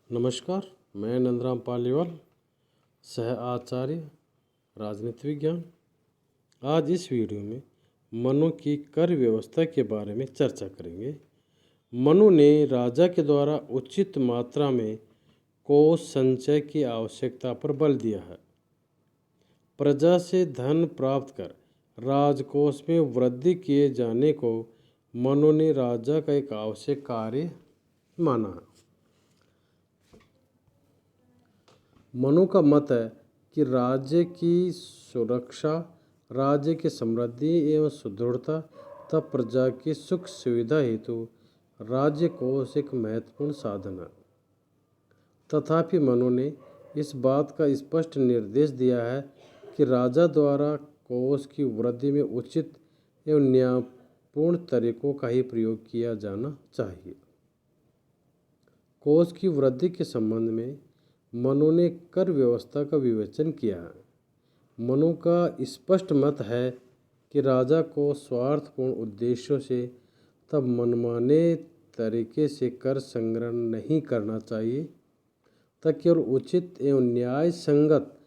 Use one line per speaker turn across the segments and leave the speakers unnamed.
नमस्कार। मैं नंदराम पालीवाल, सह आचार्य राजनीति विज्ञान। आज इस वीडियो में मनु की कर व्यवस्था के बारे में चर्चा करेंगे। मनु ने राजा के द्वारा उचित मात्रा में कोष संचय की आवश्यकता पर बल दिया है। प्रजा से धन प्राप्त कर राजकोष में वृद्धि किए जाने को मनु ने राजा का एक आवश्यक कार्य माना है। मनु का मत है कि राज्य की सुरक्षा, राज्य की समृद्धि एवं सुदृढ़ता तथा प्रजा की सुख सुविधा हेतु राज्य कोष एक महत्वपूर्ण साधन है। तथापि मनु ने इस बात का स्पष्ट निर्देश दिया है कि राजा द्वारा कोष की वृद्धि में उचित एवं न्यायपूर्ण तरीकों का ही प्रयोग किया जाना चाहिए। कोष की वृद्धि के संबंध में मनु ने कर व्यवस्था का विवेचन किया है। मनु का स्पष्ट मत है कि राजा को स्वार्थपूर्ण उद्देश्यों से तब मनमाने तरीके से कर संग्रह नहीं करना चाहिए, तब केवल उचित एवं न्याय संगत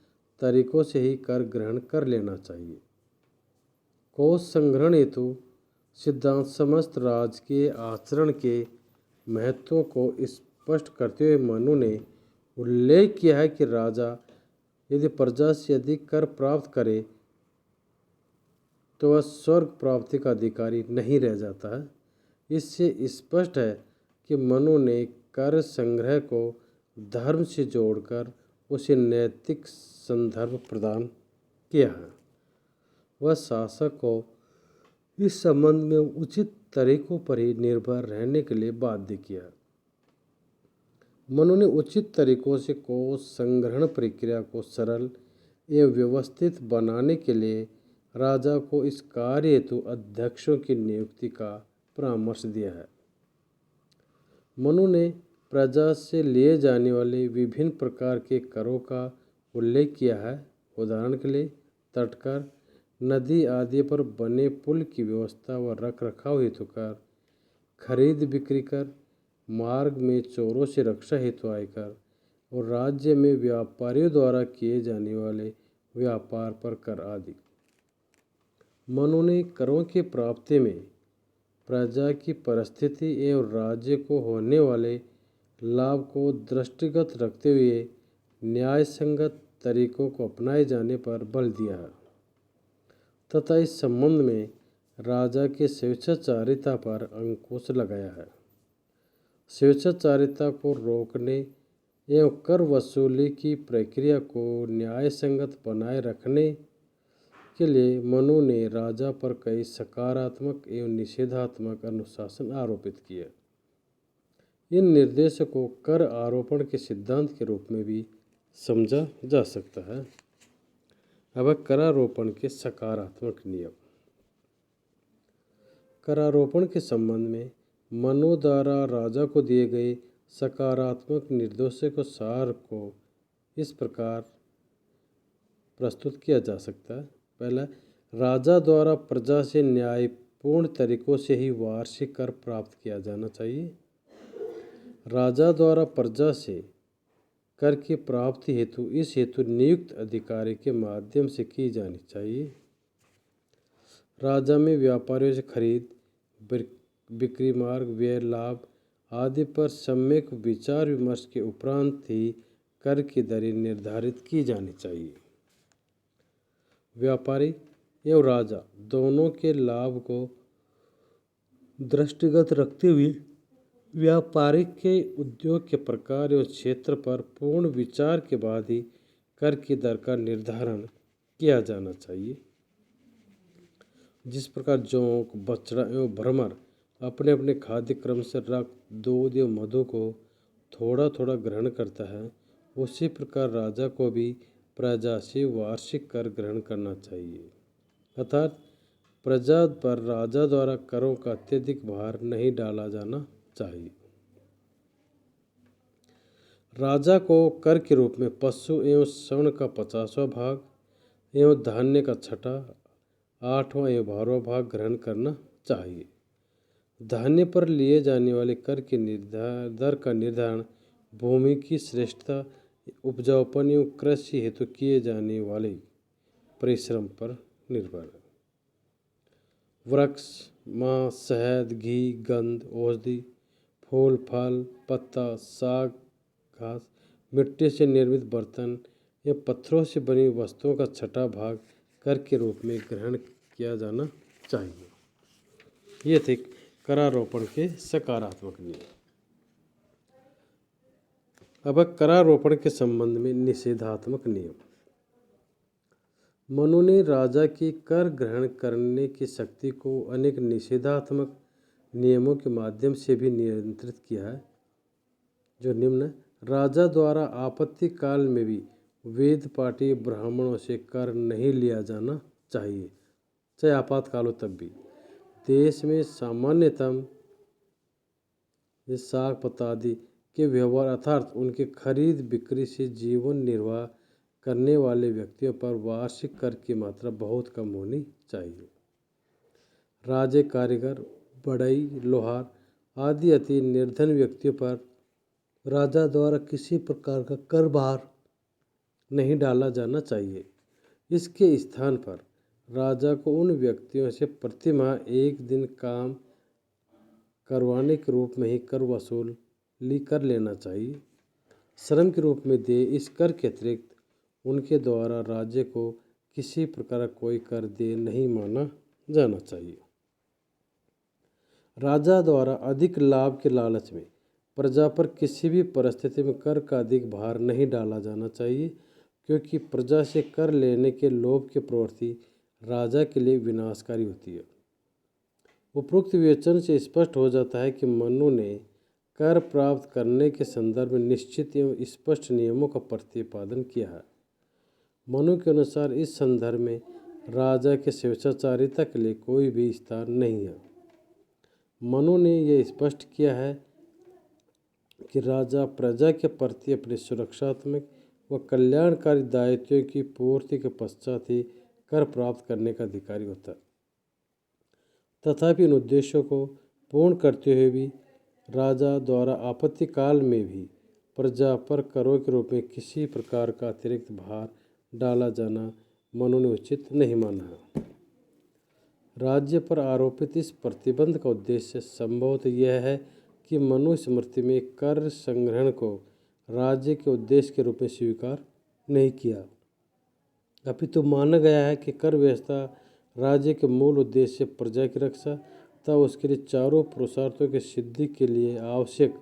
तरीकों से ही कर ग्रहण कर लेना चाहिए। कोष संग्रहण हेतु सिद्धांत समस्त राजकीय आचरण के महत्व को स्पष्ट करते हुए मनु ने उल्लेख किया है कि राजा यदि प्रजा से अधिक कर प्राप्त करे तो वह स्वर्ग प्राप्ति का अधिकारी नहीं रह जाता है। इससे स्पष्ट है कि मनु ने कर संग्रह को धर्म से जोड़कर उसे नैतिक संदर्भ प्रदान किया है। वह शासक को इस संबंध में उचित तरीकों पर ही निर्भर रहने के लिए बाध्य किया। मनु ने उचित तरीकों से कोष संग्रहण प्रक्रिया को सरल एवं व्यवस्थित बनाने के लिए राजा को इस कार्य हेतु अध्यक्षों की नियुक्ति का परामर्श दिया है। मनु ने प्रजा से लिए जाने वाले विभिन्न प्रकार के करों का उल्लेख किया है। उदाहरण के लिए तटकर, नदी आदि पर बने पुल की व्यवस्था व रख रखाव हेतु कर, खरीद बिक्री कर, मार्ग में चोरों से रक्षा हेतु आयकर और राज्य में व्यापारियों द्वारा किए जाने वाले व्यापार पर कर आदि। मनु ने करों की प्राप्ति में प्रजा की परिस्थिति एवं राज्य को होने वाले लाभ को दृष्टिगत रखते हुए न्याय संगत तरीकों को अपनाए जाने पर बल दिया है तथा इस संबंध में राजा की स्वेच्छाचारिता पर अंकुश लगाया है। स्वेच्छाचारिता को रोकने एवं कर वसूली की प्रक्रिया को न्याय संगत बनाए रखने के लिए मनु ने राजा पर कई सकारात्मक एवं निषेधात्मक अनुशासन आरोपित किए। इन निर्देशों को कर आरोपण के सिद्धांत के रूप में भी समझा जा सकता है। अब करारोपण के सकारात्मक नियम। करारोपण के संबंध में मनु द्वारा राजा को दिए गए सकारात्मक निर्देशों को सार को इस प्रकार प्रस्तुत किया जा सकता है। पहला, राजा द्वारा प्रजा से न्यायपूर्ण तरीकों से ही वार्षिक कर प्राप्त किया जाना चाहिए। राजा द्वारा प्रजा से कर की प्राप्ति हेतु इस हेतु नियुक्त अधिकारी के माध्यम से की जानी चाहिए। राजा में व्यापारियों से खरीद बिक्री, मार्ग, व्यय, लाभ आदि पर सम्यक विचार विमर्श के उपरांत ही कर की दरें निर्धारित की जानी चाहिए। व्यापारी एवं राजा दोनों के लाभ को दृष्टिगत रखते हुए व्यापारी के उद्योग के प्रकार एवं क्षेत्र पर पूर्ण विचार के बाद ही कर की दर का निर्धारण किया जाना चाहिए। जिस प्रकार जोंक, बछड़ा एवं भ्रमर अपने अपने खाद्य क्रम से रक्त, दूध एवं मधु को थोड़ा थोड़ा ग्रहण करता है, उसी प्रकार राजा को भी प्रजा से वार्षिक कर ग्रहण करना चाहिए। अर्थात प्रजा पर राजा द्वारा करों का अत्यधिक भार नहीं डाला जाना चाहिए। राजा को कर के रूप में पशु एवं स्वर्ण का 50वां भाग एवं धान्य का 6वां, 8वां एवं 12वां भाग ग्रहण करना चाहिए। धान्य पर लिए जाने वाले कर की दर का निर्धारण भूमि की श्रेष्ठता, उपजाऊपन एवं कृषि हेतु किए जाने वाले परिश्रम पर निर्भर है। वृक्ष, मांस, शहद, घी, गंध, औषधि, फूल, फल, पत्ता, साग, घास, मिट्टी से निर्मित बर्तन या पत्थरों से बनी वस्तुओं का छठा भाग कर के रूप में ग्रहण किया जाना चाहिए। ये थे करारोपण के सकारात्मक नियम। अब करारोपण के संबंध में निषेधात्मक नियम। मनु ने राजा की कर ग्रहण करने की शक्ति को अनेक निषेधात्मक नियमों के माध्यम से भी नियंत्रित किया है, जो निम्न है। राजा द्वारा आपत्ति काल में भी वेद पाठी ब्राह्मणों से कर नहीं लिया जाना चाहिए, चाहे आपातकाल हो तब भी। देश में सामान्यतम साग पत्ता आदि के व्यवहार अर्थात उनके खरीद बिक्री से जीवन निर्वाह करने वाले व्यक्तियों पर वार्षिक कर की मात्रा बहुत कम होनी चाहिए। राजे, कारीगर, बढ़ई, लोहार आदि अति निर्धन व्यक्तियों पर राजा द्वारा किसी प्रकार का कर भार नहीं डाला जाना चाहिए। इसके स्थान पर राजा को उन व्यक्तियों से प्रतिमाह एक दिन काम करवाने के रूप में ही कर वसूली कर लेना चाहिए। श्रम के रूप में दे इस कर के अतिरिक्त उनके द्वारा राज्य को किसी प्रकार कोई कर दे नहीं माना जाना चाहिए। राजा द्वारा अधिक लाभ के लालच में प्रजा पर किसी भी परिस्थिति में कर का अधिक भार नहीं डाला जाना चाहिए, क्योंकि प्रजा से कर लेने के लोभ की प्रवृत्ति राजा के लिए विनाशकारी होती है। उपरोक्त विवेचन से स्पष्ट हो जाता है कि मनु ने कर प्राप्त करने के संदर्भ में निश्चित एवं स्पष्ट नियमों का प्रतिपादन किया है। मनु के अनुसार इस संदर्भ में राजा के स्वेच्छाचारिता के लिए कोई भी स्थान नहीं है। मनु ने यह स्पष्ट किया है कि राजा प्रजा के प्रति अपने सुरक्षात्मक व कल्याणकारी दायित्वों की पूर्ति के पश्चात ही कर प्राप्त करने का अधिकारी होता है। तथापि इन उद्देश्यों को पूर्ण करते हुए भी राजा द्वारा आपत्ति काल में भी प्रजा पर करों के रूप में किसी प्रकार का अतिरिक्त भार डाला जाना मनु ने उचित नहीं माना है। राज्य पर आरोपित इस प्रतिबंध का उद्देश्य संभवतः यह है कि मनु स्मृति में कर संग्रहण को राज्य के उद्देश्य के रूप में स्वीकार नहीं किया, अपितु माना गया है कि कर व्यवस्था राज्य के मूल उद्देश्य प्रजा की रक्षा तथा उसके लिए चारों पुरुषार्थों की सिद्धि के लिए आवश्यक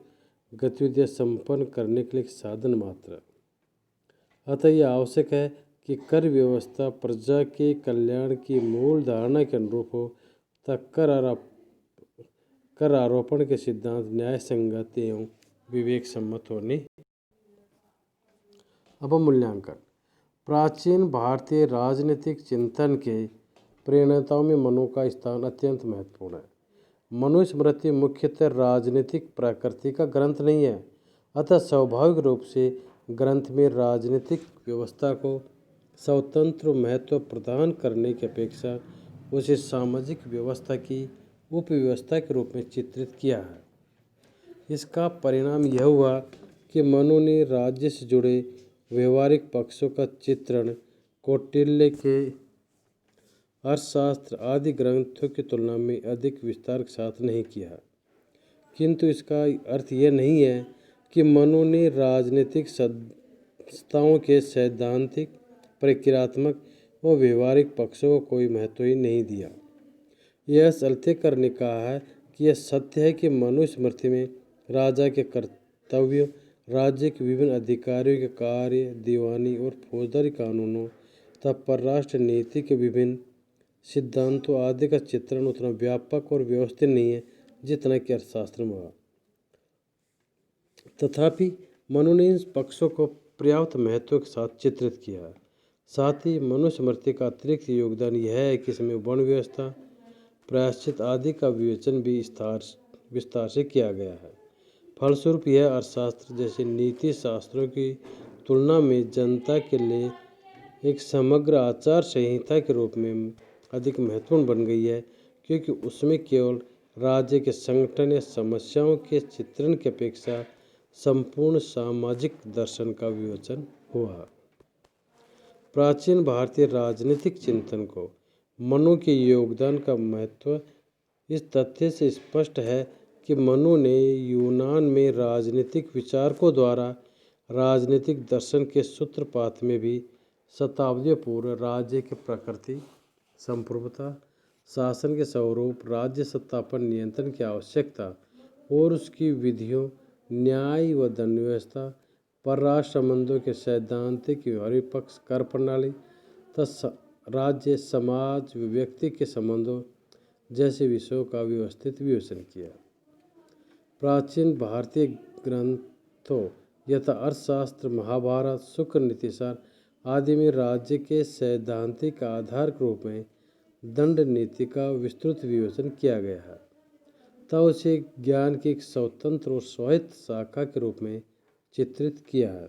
गतिविधियां संपन्न करने के लिए एक साधन मात्र। अतः यह आवश्यक है कि कर व्यवस्था प्रजा के कल्याण की मूल धारणा के अनुरूप हो तथा कर आरोपण के सिद्धांत न्याय संगत एवं विवेक सम्मत होने। अब मूल्यांकन। प्राचीन भारतीय राजनीतिक चिंतन के प्रणेताओं में मनु का स्थान अत्यंत महत्वपूर्ण है। मनुस्मृति मुख्यतः राजनीतिक प्रकृति का ग्रंथ नहीं है, अतः स्वाभाविक रूप से ग्रंथ में राजनीतिक व्यवस्था को स्वतंत्र महत्व प्रदान करने की अपेक्षा उसे सामाजिक व्यवस्था की उपव्यवस्था के रूप में चित्रित किया है। इसका परिणाम यह हुआ कि मनु ने राज्य से जुड़े व्यवहारिक पक्षों का चित्रण कौटिल्य के अर्थशास्त्र आदि ग्रंथों की तुलना में अधिक विस्तार के साथ नहीं किया, किंतु इसका अर्थ यह नहीं है कि मनु ने राजनीतिक संस्थाओं के सैद्धांतिक, प्रक्रियात्मक व व्यवहारिक पक्षों को कोई महत्व ही नहीं दिया। यह सल्तेकर ने कहा है कि यह सत्य है कि मनुस्मृति में राजा के कर्तव्यों, राज्य के विभिन्न अधिकारियों के कार्य, दीवानी और फौजदारी कानूनों तथा परराष्ट्र नीति के विभिन्न सिद्धांतों आदि का चित्रण उतना व्यापक और व्यवस्थित नहीं है जितना कि अर्थशास्त्र में हुआ। तथापि मनु ने इन पक्षों को पर्याप्त महत्व के साथ चित्रित किया है। साथ ही मनुस्मृति का अतिरिक्त योगदान यह है कि इसमें वर्ण व्यवस्था, प्रायश्चित आदि का विवेचन भी विस्तार से किया गया है। फलस्वरूप यह अर्थशास्त्र जैसे नीति शास्त्रों की तुलना में जनता के लिए एक समग्र आचार संहिता के रूप में अधिक महत्वपूर्ण बन गई है, क्योंकि उसमें केवल राज्य के संगठन या समस्याओं के चित्रण की अपेक्षा संपूर्ण सामाजिक दर्शन का विवेचन हुआ। प्राचीन भारतीय राजनीतिक चिंतन को मनु के योगदान का महत्व इस तथ्य से स्पष्ट है कि मनु ने यूनान में राजनीतिक विचारकों द्वारा राजनीतिक दर्शन के सूत्रपात में भी शताब्दियों पूर्व राज्य की प्रकृति, संप्रभुता, शासन के स्वरूप, राज्य सत्ता पर नियंत्रण की आवश्यकता और उसकी विधियों, न्याय व दंड व्यवस्था, परराष्ट्र संबंधों के सैद्धांतिक व्यवहारिक पक्ष, कर प्रणाली तथा राज्य, समाज व व्यक्ति के संबंधों जैसे विषयों का व्यवस्थित विवेचन किया। प्राचीन भारतीय ग्रंथों यथा अर्थशास्त्र, महाभारत, शुक्र नीतिसार आदि में राज्य के सैद्धांतिक आधार के रूप में दंड नीति का विस्तृत विवेचन किया गया है तथा उसे ज्ञान की एक स्वतंत्र और स्वायत्त शाखा के रूप में चित्रित किया है।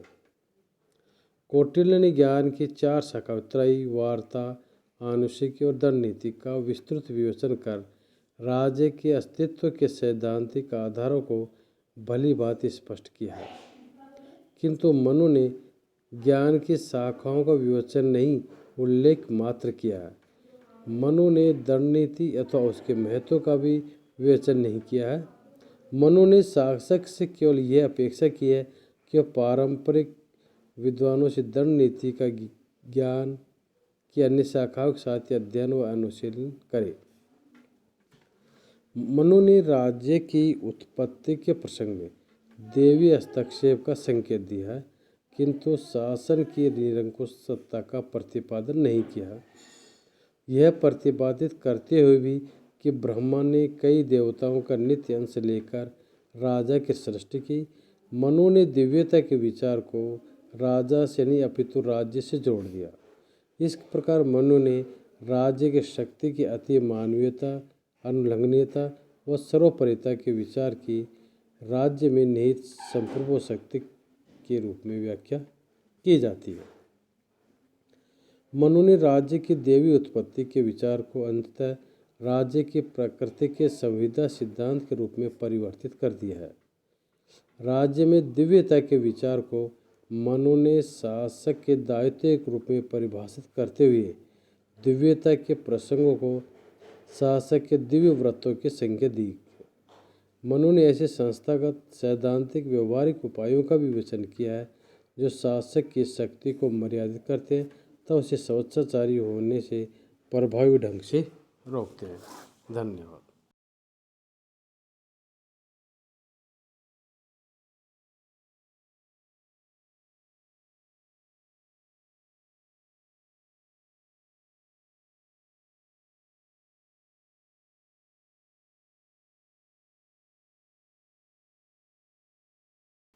कौटिल्य ने ज्ञान की 4 शाखाओं त्रयी, वार्ता, आनुषिकी और दंड नीति का विस्तृत विवेचन कर राज्य के अस्तित्व के सैद्धांतिक आधारों को भली भांति स्पष्ट किया है। किंतु मनु ने ज्ञान की शाखाओं का विवेचन नहीं, उल्लेख मात्र किया है। मनु ने दंड नीति अथवा उसके महत्व का भी विवेचन नहीं किया है। मनु ने शासक से केवल यह अपेक्षा की है कि वह पारंपरिक विद्वानों से दंड नीति का ज्ञान की अन्य शाखाओं के साथ अध्ययन व अनुशीलन करे। मनु ने राज्य की उत्पत्ति के प्रसंग में देवी हस्तक्षेप का संकेत दिया है, किंतु शासन की निरंकुश सत्ता का प्रतिपादन नहीं किया। यह प्रतिपादित करते हुए भी कि ब्रह्मा ने कई देवताओं का नित्य अंश लेकर राजा की सृष्टि की, मनु ने दिव्यता के विचार को राजा से नहीं अपितु राज्य से जोड़ दिया। इस प्रकार मनु ने राज्य की शक्ति की अति मानवीयता, अनुल्लंघनीयता व सर्वोपरिता के विचार की राज्य में निहित संप्रभु शक्ति के रूप में व्याख्या की जाती है। मनु ने राज्य की देवी उत्पत्ति के विचार को अंततः राज्य की प्रकृति के संविदा सिद्धांत के रूप में परिवर्तित कर दिया है। राज्य में दिव्यता के विचार को मनु ने शासक के दायित्व के रूप में परिभाषित करते हुए दिव्यता के प्रसंगों को शासक के दिव्य व्रतों की संज्ञा दी। मनु ने ऐसे संस्थागत, सैद्धांतिक, व्यवहारिक उपायों का विवेचन किया है जो शासक की शक्ति को मर्यादित करते हैं तथा उसे स्वेच्छाचारी होने से प्रभावी ढंग से रोकते हैं। धन्यवाद।